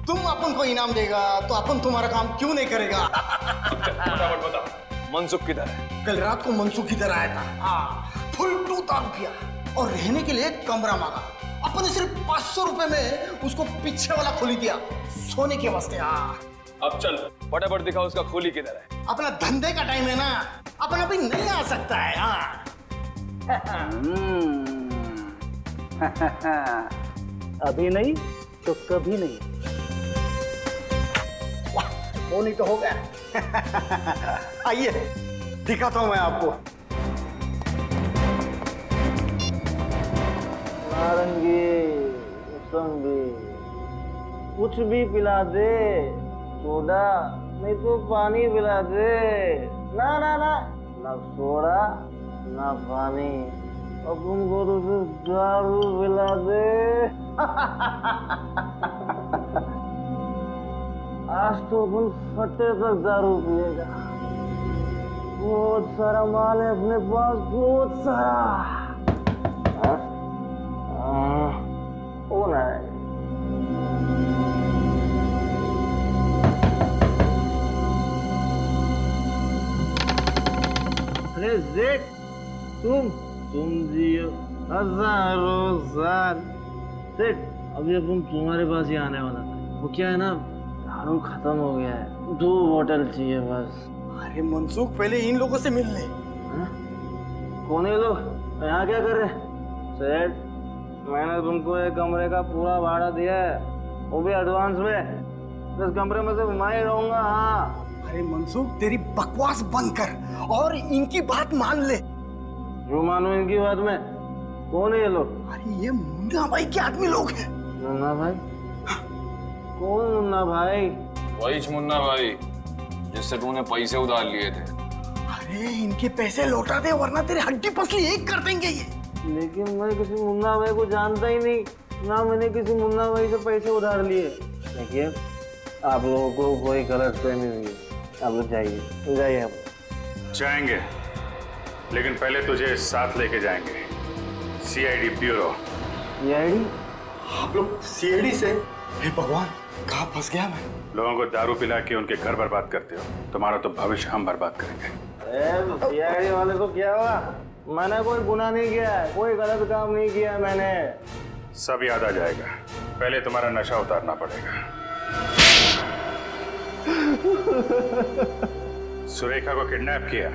तुम अपन को इनाम देगा तो अपन तुम्हारा काम क्यों नहीं करेगा? फटाफट बता, मनसुख किधर है? कल रात को मनसुख इधर आया था। फुल टूथ का रुपया और रहने के लिए एक कमरा मांगा। अपन ने सिर्फ 500 रुपए में उसको पीछे वाला खोली दिया सोने के वास्ते। अब चल फटाफट दिखा उसका खोली किधर है। अपना धंधे का टाइम है ना, अपन अभी नहीं आ सकता है यार। अभी नहीं तो कभी नहीं। वो नहीं तो हो गया। आइए दिखाता हूं मैं आपको। नारंगी, मौसम्बी, कुछ भी पिला दे, सोडा नहीं तो पानी पिला दे। ना ना ना, ना सोडा ना पानी, अब तुमको तो सिर्फ दारू पिला दे। आज तो तुम फटे तक दारू पिएगा। बहुत सारा माल है अपने पास, बहुत सारा। ओ नहीं, अरे जेठ, तुम जियो हजारों साल। सेठ, अभी अपन तुम्हारे पास ही आने वाला था। वो क्या है ना, दारू खत्म हो गया है, 2 बोतल चाहिए बस। अरे मनसुख, पहले इन लोगों से मिल ले। कौन है लोग? यहाँ क्या कर रहे? सेठ, मैंने तुमको एक कमरे का पूरा भाड़ा दिया है, वो भी एडवांस में। इस कमरे में सिर्फ मैं ही रहूंगा। हाँ। अरे मनसुख, तेरी बकवास बंद कर और इनकी बात मान ले। जो मानो इनकी बात में? कौन है ये लोग? अरे ये मुन्ना भाई के आदमी लोग हैं। मुन्ना भाई? कौन मुन्ना भाई? वही मुन्ना भाई जिससे तूने पैसे उधार लिए थे। अरे इनके पैसे लौटा दे वरना तेरे हड्डी पसली एक कर देंगे ये। लेकिन मैं किसी मुन्ना भाई को जानता ही नहीं, ना मैंने किसी मुन्ना भाई से पैसे उधार लिए। देखिए, आप लोगों को कोई गलतफहमी हुई है, आप लोग जाइए आप। जाएंगे, लेकिन पहले तुझे साथ लेके जाएंगे सीआईडी ब्यूरो। सीआईडी? आप लोग सीआईडी से? हे भगवान, कहाँ फंस गया मैं? लोगों को दारू पिला के उनके घर बर्बाद करते हो, तुम्हारा तो भविष्य हम बर्बाद करेंगे। सीआईडी वाले को क्या हुआ? मैंने कोई गुनाह नहीं किया है, कोई गलत काम नहीं किया है मैंने। सब याद आ जाएगा, पहले तुम्हारा नशा उतारना पड़ेगा। सुरेखा को किडनैप किया,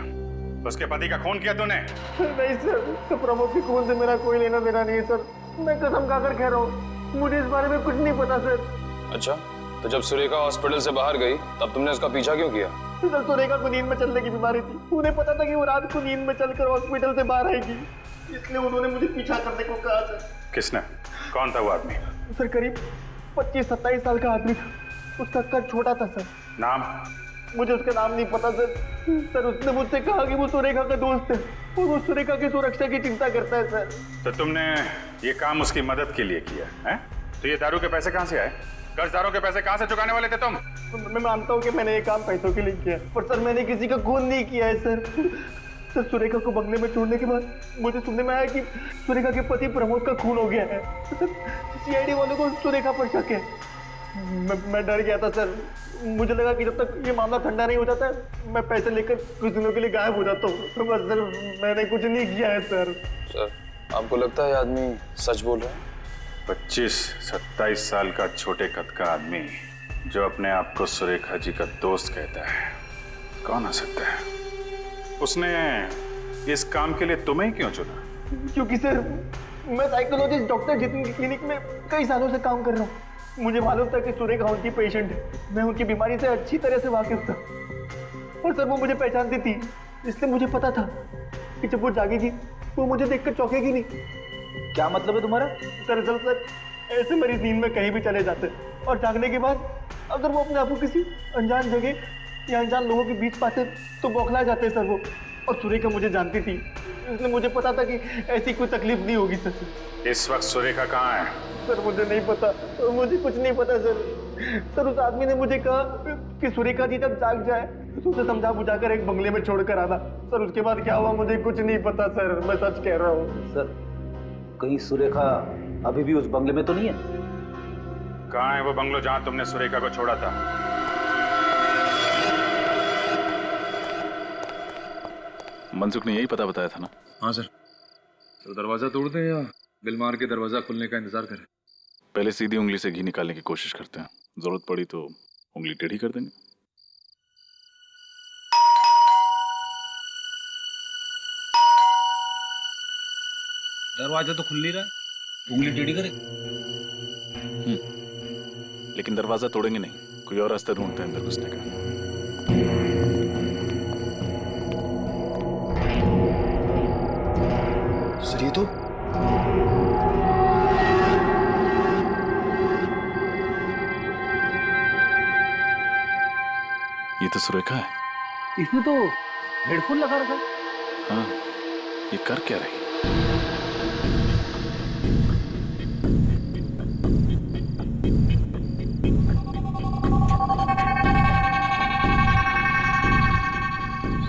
उसके पति का खून किया तूने? नहीं सर, तो प्रमोद के खून से मेरा कोई लेना देना नहीं है सर। मैं कसम खाकर कह रहा हूँ, मुझे इस बारे में कुछ नहीं पता सर। अच्छा, तो जब सुरेखा हॉस्पिटल से बाहर गई तब तुमने उसका पीछा क्यों किया? सर, सुरेखा को नींद में चलने की बीमारी थी। उन्हें पता था कि वो रात को नींद में चलकर हॉस्पिटल से बाहर आएगी, इसलिए उन्होंने मुझे पीछा करने को कहा सर। किसने? कौन था वो आदमी? सर, करीब 25-27 साल का आदमी था। उसका कद छोटा था सर। नाम? मुझे उसका नाम नहीं पता सर। सर, उसने मुझसे कहा कि वो सुरेखा का दोस्त है और वो सुरेखा की सुरक्षा की चिंता करता है सर। तो तुमने ये काम उसकी मदद के लिए किया है? तो ये दारू के पैसे कहाँ से आए? कर्जदारों के पैसे कहाँ से चुकाने वाले थे तुम? मैं मानता हूँ कि मैंने ये काम पैसों के लिए किया, पर सर मैंने किसी का खून नहीं किया है सर। सर, सुरेखा को बंगले में छोड़ने के बाद मुझे सुनने में आया कि सुरेखा के पति प्रमोद का खून हो गया है। सर, सीआईडी वालों को सुरेखा पर शक है। मैं डर गया था सर। मुझे लगा कि जब तक ये मामला ठंडा नहीं हो जाता मैं पैसे लेकर कुछ दिनों के लिए गायब हो जाता हूँ। तो बस सर, मैंने कुछ नहीं किया है सर। सर, आपको लगता है आदमी सच बोल रहा है? 25-27 साल का छोटे कद का आदमी जो अपने आप को सुरेखा जी का दोस्त कहता है, कौन हो सकता है? उसने इस काम के लिए तुम्हें क्यों चुना? क्योंकि सर, मैं साइकोलॉजिस्ट डॉक्टर जितिन की क्लिनिक में कई सालों से काम कर रहा हूँ। मुझे मालूम था कि सुरेखा उनकी पेशेंट है। मैं उनकी बीमारी से अच्छी तरह से वाकिफ था और सर वो मुझे पहचानती थी, इसलिए मुझे पता था कि जब वो जागेगी वो मुझे देखकर चौंकेगी नहीं। क्या मतलब है तुम्हारा? दरअसल सर, ऐसे मरीज नींद में कहीं भी चले जाते और जागने के बाद अगर वो अपने आप को किसी अनजान जगह या अनजान लोगों के बीच पाते तो बौखला जाते सर वो। और सुरेखा मुझे जानती थी, इसलिए मुझे पता था कि ऐसी कोई तकलीफ नहीं होगी सर। इस वक्त सुरेखा कहाँ है? सर, मुझे नहीं पता, मुझे कुछ नहीं पता सर। सर, उस आदमी ने मुझे कहा कि सुरेखा जी जब जाग जाए तो उसे समझा बुझाकर एक बंगले में छोड़कर आना। सर, उसके बाद क्या हुआ मुझे कुछ नहीं पता सर, मैं सच कह रहा हूँ। सर, कहीं सुरेखा अभी भी उस बंगले में तो नहीं है? कहाँ है वो बंगलो जहाँ तुमने सुरेखा को छोड़ा था? मनसुख ने यही पता बताया था ना? हाँ सर, तो दरवाजा तोड़ दें या बिल मार के दरवाजा खुलने का इंतजार करें? पहले सीधी उंगली से घी निकालने की कोशिश करते हैं, जरूरत पड़ी तो उंगली टेढ़ी कर देंगे। दरवाजा तो खुल नहीं रहा, उंगली टेढ़ी करे। लेकिन दरवाजा तोड़ेंगे नहीं, कोई और रास्ता ढूंढते हैं अंदर घुसने का। सर ये तो सुरेखा है। इसने तो हेडफोन लगा रखा। हाँ, ये कर क्या रही?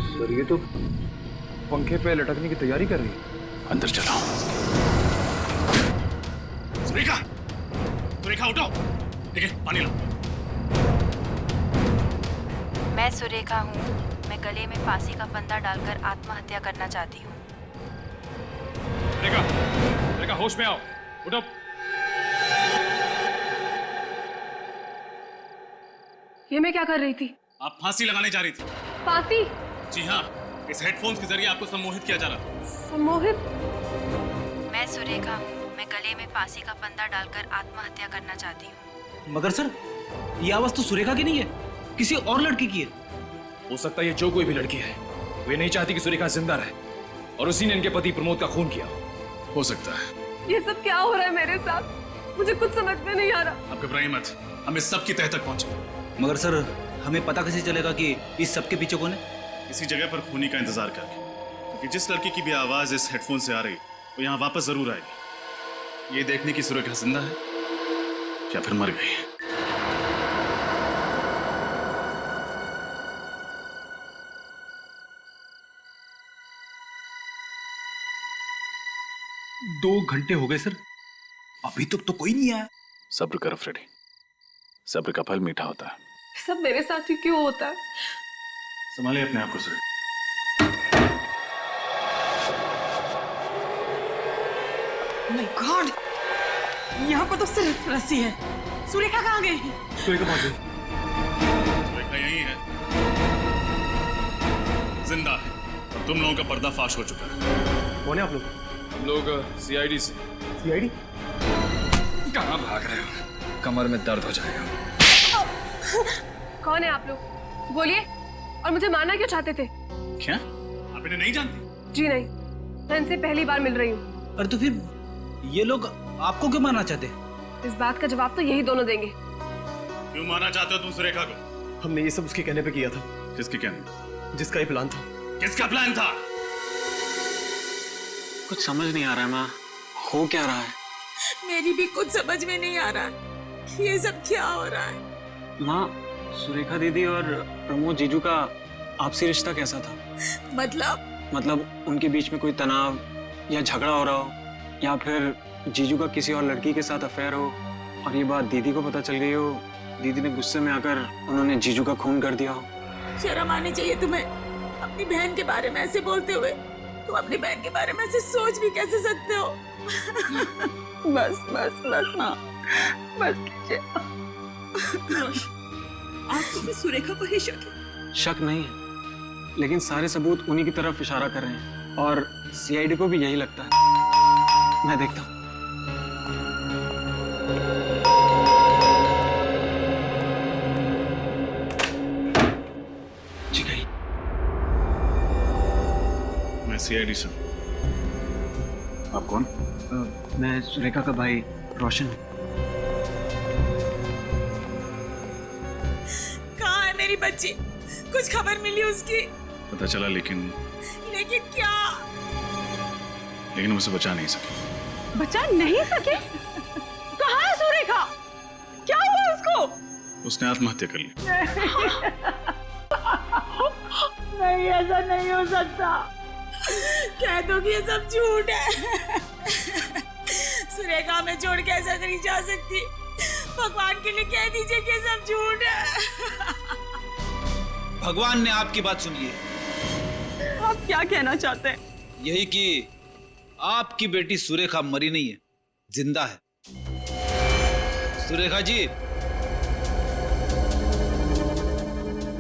सर ये तो पंखे पे लटकने की तैयारी कर रही है। अंदर चलो। सुरेखा, सुरेखा उठो, ठीक है, पानी लो। मैं सुरेखा हूँ। मैं गले में फांसी का फंदा डालकर आत्महत्या करना चाहती हूँ। सुरेखा, सुरेखा होश में आओ, उठो। ये मैं क्या कर रही थी? आप फांसी लगाने जा रही थी। फांसी? जी हाँ, इस हेडफोन्स के जरिए आपको सम्मोहित किया जा रहा था। सम्मोहित? मैं सुरेखा हूँ। मैं गले में फांसी का फंदा डालकर आत्महत्या करना चाहती हूँ। मगर सर, ये आवाज तो सुरेखा की नहीं है, किसी और लड़की की है। हो सकता है ये जो कोई भी लड़की है, वो ये नहीं चाहती कि सुरेखा जिंदा रहे और उसी ने इनके पति प्रमोद का खून किया। हो सकता है। ये सब क्या हो रहा है मेरे साथ? मुझे कुछ समझ में नहीं आ रहा। आप घबराइए मत, हम इस सब की तह तक पहुंचे। मगर सर, हमें पता कैसे चलेगा कि इस सब के पीछे कौन है? इसी जगह पर खूनी का इंतजार करके, क्योंकि जिस लड़की की भी आवाज इस हेडफोन से आ रही वो यहाँ वापस जरूर आएगी। ये देखने की सुरेखा जिंदा है या फिर मर गई है। 2 घंटे हो गए सर, अभी तक तो कोई नहीं आया। सब्र करो फ्रेडी, सब्र का फल मीठा होता है। सब मेरे साथ ही क्यों होता है? संभालिए अपने आप को सुरेखा। माय गॉड, यहाँ पर तो सिर्फ रस्सी है। सुरेखा कहाँ गई? सुरेखा पहुंच गई। सुरेखा यही है, जिंदा है। और तुम लोगों का पर्दाफाश हो चुका है। कौन है आप लोग? हम लोग सीआईडी से। सीआईडी? कहाँ भाग रहे हो? कमर में दर्द हो जाएगा। कौन है आप लोग? बोलिए। और मुझे मारना क्यों चाहते थे? क्या आप इन्हें नहीं जानती? जी नहीं, मैं इनसे पहली बार मिल रही हूँ। और तो फिर ये लोग आपको क्यों मारना चाहते? इस बात का जवाब तो यही दोनों देंगे। क्यों मारना चाहते हो तुम सुरेखा को? हमने ये सब उसके कहने पे किया था। किसके कहने? जिसका ये प्लान था। किसका प्लान था? कुछ समझ नहीं आ रहा है माँ, हो क्या रहा है? मेरी भी कुछ समझ में नहीं आ रहा कि ये सब क्या हो रहा है। माँ, सुरेखा दीदी और प्रमोद जीजू का आपसी रिश्ता कैसा था? मतलब उनके बीच में कोई तनाव या झगड़ा हो रहा हो, या फिर जीजू का किसी और लड़की के साथ अफेयर हो और ये बात दीदी को पता चल गई हो, दीदी ने गुस्से में आकर उन्होंने जीजू का खून कर दिया हो। शर्म आनी चाहिए तुम्हें अपनी बहन के बारे में ऐसे बोलते हुए। तुम अपनी बहन के बारे में ऐसे सोच भी कैसे सकते हो? बस बस बस माँ, बस कीजिए। आपको भी सुरेखा पर ही शक है? शक नहीं है, लेकिन सारे सबूत उन्हीं की तरफ इशारा कर रहे हैं और सीआईडी को भी यही लगता है। मैं देखता हूँ। मैं सीआईडी से। आप कौन? मैं सुरेखा का भाई रोशन हूँ। कहाँ है मेरी बच्ची? कुछ खबर मिली उसकी? पता चला, लेकिन क्या? लेकिन उसे बचा नहीं सके। बचा नहीं सके? कहाँ है सुरेखा? क्या हुआ उसको? उसने आत्महत्या कर ली। नहीं, ऐसा नहीं हो सकता। कह दो कि ये सब झूठ है। सुरेखा में छोड़ के ऐसा नहीं जा सकती। भगवान के लिए कह दीजिए कि ये सब झूठ है। भगवान ने आपकी बात सुनी है। आप क्या कहना चाहते हैं? यही कि आपकी बेटी सुरेखा मरी नहीं है, जिंदा है। सुरेखा जी।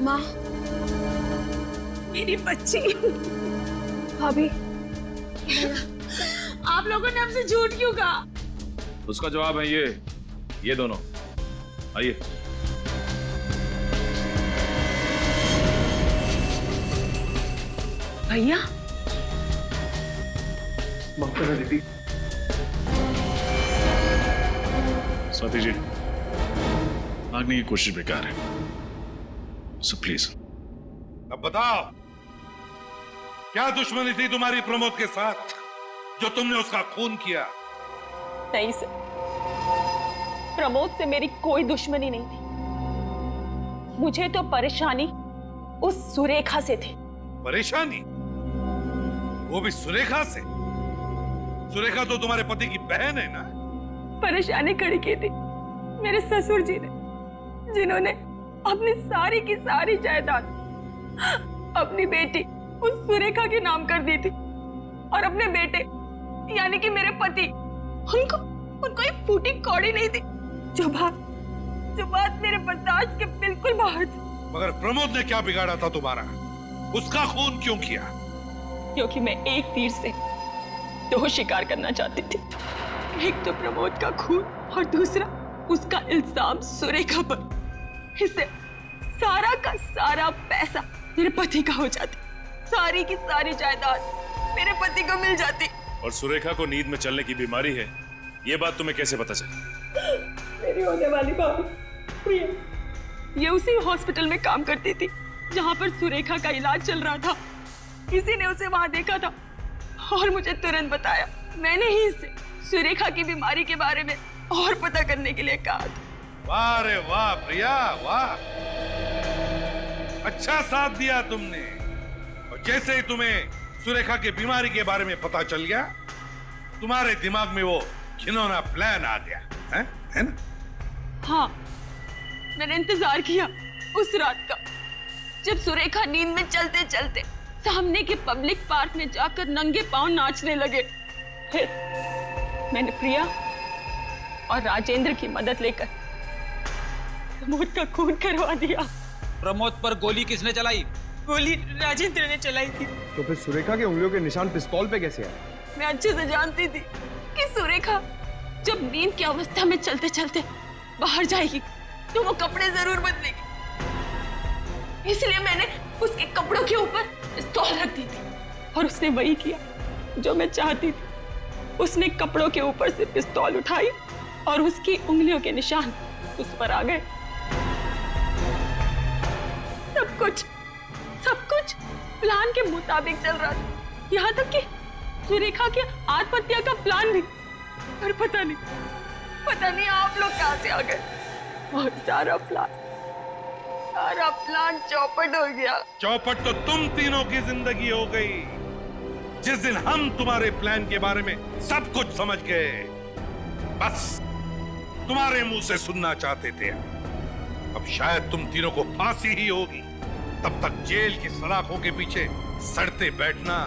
माँ, मेरी बच्ची। भाभी, आप लोगों ने हमसे झूठ क्यों कहा? उसका जवाब है ये दोनों। आइए। भैया, माफ करना दीदी। स्वाति जी, भागने की कोशिश बेकार है, सो प्लीज अब बताओ, क्या दुश्मनी थी तुम्हारी प्रमोद के साथ जो तुमने उसका खून किया? नहीं सर, प्रमोद से मेरी कोई दुश्मनी नहीं थी। मुझे तो परेशानी उस सुरेखा से थी। परेशानी? वो भी सुरेखा से? सुरेखा तो तुम्हारे पति की बहन है ना? परेशानी खड़ी की थी मेरे ससुर जी ने, जिन्होंने अपनी सारी की सारी जायदाद अपनी बेटी उस सुरेखा के नाम कर दी थी, और अपने बेटे यानी कि मेरे पति, उनको एक फूटी कौड़ी नहीं थी। जो बात मेरे बर्दाश्त के बिल्कुल बाहर थी। मगर प्रमोद ने क्या बिगाड़ा था तुम्हारा? उसका खून क्यों किया? क्योंकि मैं एक तीर से दो शिकार करना चाहती थी। एक तो प्रमोद का खून और दूसरा उसका इल्जाम सुरेखा पर। इससे सारा का सारा पैसा मेरे पति का हो जाता, सारी की सारी जायदाद मेरे पति को मिल जाती। और सुरेखा को नींद में चलने की बीमारी है, ये बात तुम्हें कैसे पता चली? मेरी होने वाली भाभी प्रिया, ये उसी हॉस्पिटल में काम करती थी जहां पर सुरेखा का इलाज चल रहा था। किसी ने उसे वहां देखा था और मुझे तुरंत बताया। मैंने ही इससे सुरेखा की बीमारी के बारे में और पता करने के लिए कहा था। वाह रे वाह प्रिया, वाह, अच्छा साथ दिया तुमने। और जैसे ही तुम्हें सुरेखा की बीमारी के बारे में पता चल गया, तुम्हारे दिमाग में वो घिनौना प्लान आ गया है ना? हाँ, मैंने इंतजार किया उस रात का, जब सुरेखा नींद में चलते चलते सामने के पब्लिक पार्क में जाकर नंगे पांव नाचने लगे। फिर मैंने प्रिया और राजेंद्र की मदद लेकर प्रमोद का खून करवा दिया। प्रमोद पर गोली किसने चलाई? गोली राजेंद्र ने चलाई थी। तो फिर सुरेखा के उंगलियों के निशान पिस्तौल पे कैसे आए? मैं अच्छे से जानती थी कि सुरेखा जब नींद की अवस्था में चलते चलते बाहर जाएगी तो वो कपड़े जरूर बदलेगी, इसलिए मैंने उसके कपड़ों के ऊपर पिस्तौल रख दी थी। और उसने वही किया जो मैं चाहती थी। उसने कपड़ों के ऊपर से पिस्तौल उठाई और उसकी उंगलियों के निशान उस पर आ गए। सब कुछ प्लान के मुताबिक चल रहा था, यहाँ तक कि सुरेखा के आत्महत्या का प्लान भी। पर पता नहीं आप लोग कहाँ से आ गए और सारा प्लान चौपट हो गया। चौपट तो तुम तीनों की जिंदगी हो गई। जिस दिन हम तुम्हारे प्लान के बारे में सब कुछ समझ गए, बस तुम्हारे मुंह से सुनना चाहते थे। अब शायद तुम तीनों को फांसी ही होगी। तब तक जेल की सलाखों के पीछे सड़ते बैठना।